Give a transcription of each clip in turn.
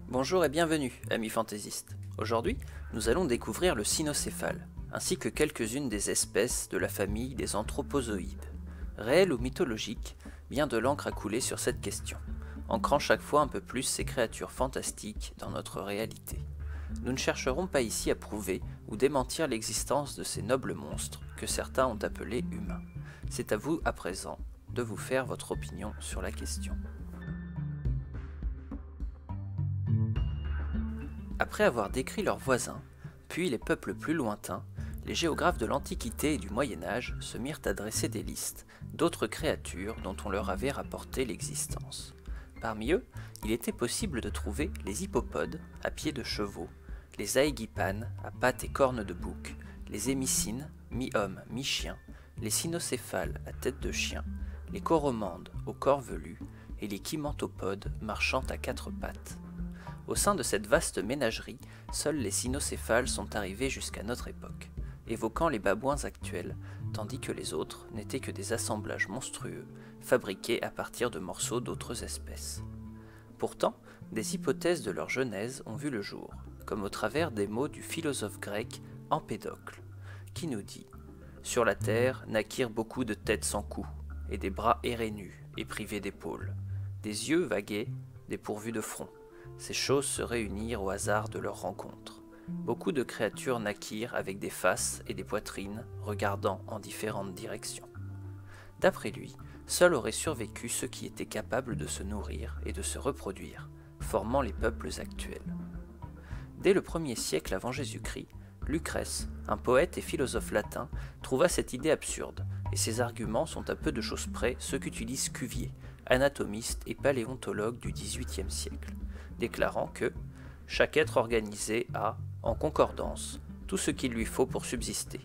Bonjour et bienvenue, amis fantaisistes. Aujourd'hui, nous allons découvrir le cynocéphale, ainsi que quelques-unes des espèces de la famille des anthropozoïdes. Réel ou mythologique, bien de l'encre a coulé sur cette question, ancrant chaque fois un peu plus ces créatures fantastiques dans notre réalité. Nous ne chercherons pas ici à prouver ou démentir l'existence de ces nobles monstres que certains ont appelés humains. C'est à vous, à présent, de vous faire votre opinion sur la question. Après avoir décrit leurs voisins, puis les peuples plus lointains, les géographes de l'Antiquité et du Moyen-Âge se mirent à dresser des listes d'autres créatures dont on leur avait rapporté l'existence. Parmi eux, il était possible de trouver les hippopodes à pieds de chevaux, les aégipanes à pattes et cornes de bouc, les hémicines, mi-hommes, mi-chiens, les cynocéphales à tête de chien, les coromandes au corps velu et les chimantopodes marchant à quatre pattes. Au sein de cette vaste ménagerie, seuls les cynocéphales sont arrivés jusqu'à notre époque, évoquant les babouins actuels, tandis que les autres n'étaient que des assemblages monstrueux, fabriqués à partir de morceaux d'autres espèces. Pourtant, des hypothèses de leur genèse ont vu le jour, comme au travers des mots du philosophe grec Empédocle, qui nous dit « Sur la terre naquirent beaucoup de têtes sans cou, et des bras éreinus et privés d'épaules, des yeux vagués, dépourvus de front. Ces choses se réunirent au hasard de leur rencontre. Beaucoup de créatures naquirent avec des faces et des poitrines regardant en différentes directions. » D'après lui, seuls auraient survécu ceux qui étaient capables de se nourrir et de se reproduire, formant les peuples actuels. Dès le 1er siècle avant Jésus-Christ, Lucrèce, un poète et philosophe latin, trouva cette idée absurde, et ses arguments sont à peu de choses près ceux qu'utilise Cuvier, anatomiste et paléontologue du XVIIIe siècle, déclarant que « chaque être organisé a, en concordance, tout ce qu'il lui faut pour subsister.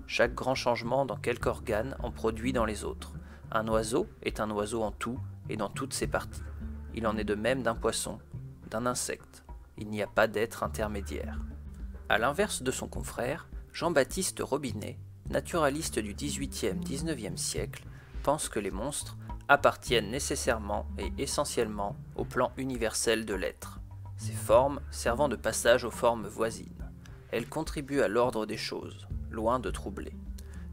Chaque grand changement dans quelque organe en produit dans les autres. Un oiseau est un oiseau en tout et dans toutes ses parties. Il en est de même d'un poisson, d'un insecte. Il n'y a pas d'être intermédiaire. » À l'inverse de son confrère, Jean-Baptiste Robinet, naturaliste du XVIIIe-XIXe siècle, pense que les monstres appartiennent nécessairement et essentiellement au plan universel de l'être, ces formes servant de passage aux formes voisines. Elles contribuent à l'ordre des choses, loin de troubler.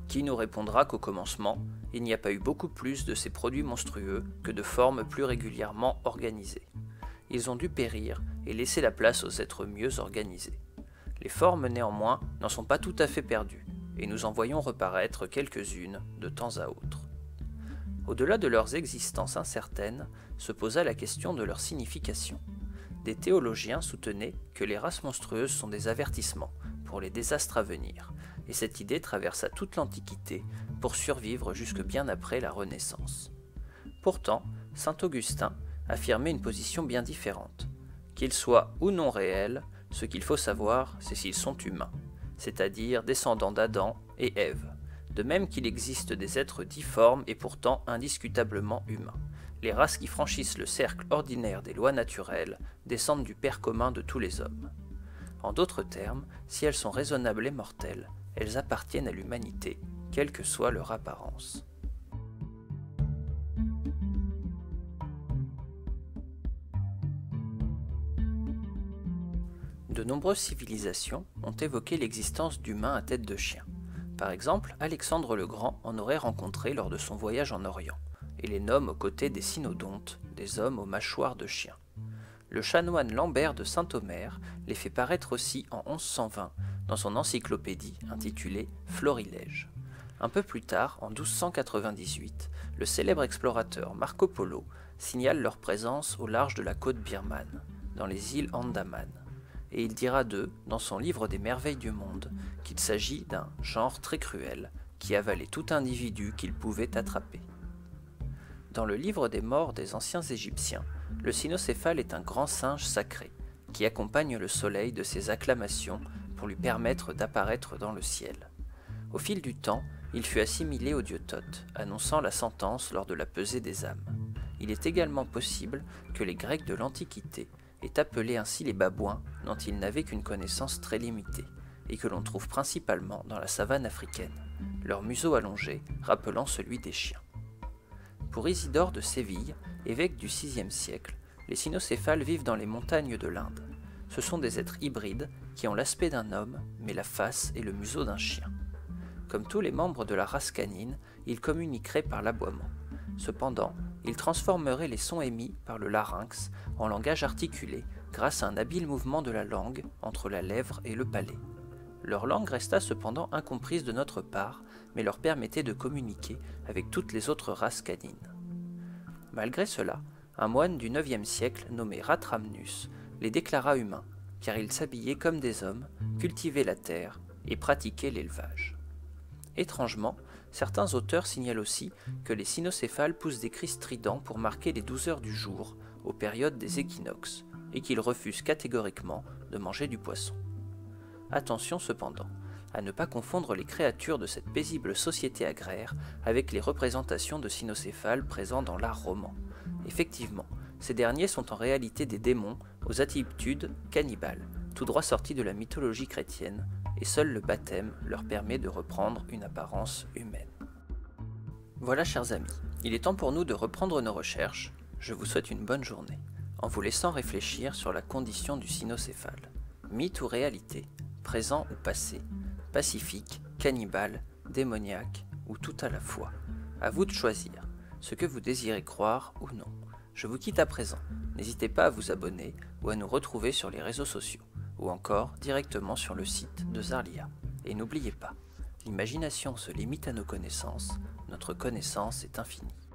Qui nous répondra qu'au commencement, il n'y a pas eu beaucoup plus de ces produits monstrueux que de formes plus régulièrement organisées. Ils ont dû périr et laisser la place aux êtres mieux organisés. Les formes, néanmoins, n'en sont pas tout à fait perdues, et nous en voyons reparaître quelques-unes de temps à autre. Au-delà de leurs existences incertaines, se posa la question de leur signification. Des théologiens soutenaient que les races monstrueuses sont des avertissements pour les désastres à venir, et cette idée traversa toute l'Antiquité pour survivre jusque bien après la Renaissance. Pourtant, saint Augustin affirmait une position bien différente. Qu'ils soient ou non réels, ce qu'il faut savoir, c'est s'ils sont humains, c'est-à-dire descendants d'Adam et Ève, de même qu'il existe des êtres difformes et pourtant indiscutablement humains. Les races qui franchissent le cercle ordinaire des lois naturelles descendent du père commun de tous les hommes. En d'autres termes, si elles sont raisonnables et mortelles, elles appartiennent à l'humanité, quelle que soit leur apparence. De nombreuses civilisations ont évoqué l'existence d'humains à tête de chien. Par exemple, Alexandre le Grand en aurait rencontré lors de son voyage en Orient, et les nomme aux côtés des cynodontes, des hommes aux mâchoires de chien. Le chanoine Lambert de Saint-Omer les fait paraître aussi en 1120 dans son encyclopédie intitulée Florilège. Un peu plus tard, en 1298, le célèbre explorateur Marco Polo signale leur présence au large de la côte birmane, dans les îles Andaman. Et il dira d'eux, dans son livre des merveilles du monde, qu'il s'agit d'un genre très cruel qui avalait tout individu qu'il pouvait attraper. Dans le livre des morts des anciens Égyptiens, le cynocéphale est un grand singe sacré qui accompagne le soleil de ses acclamations pour lui permettre d'apparaître dans le ciel. Au fil du temps, il fut assimilé au dieu Thoth, annonçant la sentence lors de la pesée des âmes. Il est également possible que les Grecs de l'Antiquité aient appelé ainsi les babouins dont ils n'avaient qu'une connaissance très limitée, et que l'on trouve principalement dans la savane africaine, leur museau allongé rappelant celui des chiens. Pour Isidore de Séville, évêque du VIe siècle, Les cynocéphales vivent dans les montagnes de l'Inde. Ce sont des êtres hybrides qui ont l'aspect d'un homme, mais la face et le museau d'un chien. Comme tous les membres de la race canine, ils communiqueraient par l'aboiement. Cependant, ils transformeraient les sons émis par le larynx en langage articulé grâce à un habile mouvement de la langue entre la lèvre et le palais. Leur langue resta cependant incomprise de notre part, mais leur permettait de communiquer avec toutes les autres races canines. Malgré cela, un moine du IXe siècle nommé Ratramnus les déclara humains, car ils s'habillaient comme des hommes, cultivaient la terre et pratiquaient l'élevage. Étrangement, certains auteurs signalent aussi que les cynocéphales poussent des cris stridents pour marquer les 12 heures du jour, aux périodes des équinoxes, et qu'ils refusent catégoriquement de manger du poisson. Attention cependant, à ne pas confondre les créatures de cette paisible société agraire avec les représentations de cynocéphales présents dans l'art roman. Effectivement, ces derniers sont en réalité des démons aux attitudes cannibales, tout droit sortis de la mythologie chrétienne, et seul le baptême leur permet de reprendre une apparence humaine. Voilà, chers amis, il est temps pour nous de reprendre nos recherches. Je vous souhaite une bonne journée, en vous laissant réfléchir sur la condition du cynocéphale. Mythe ou réalité, présent ou passé, pacifique, cannibale, démoniaque ou tout à la fois. À vous de choisir ce que vous désirez croire ou non. Je vous quitte à présent. N'hésitez pas à vous abonner ou à nous retrouver sur les réseaux sociaux, ou encore directement sur le site de Zarlia. Et n'oubliez pas, l'imagination se limite à nos connaissances, notre connaissance est infinie.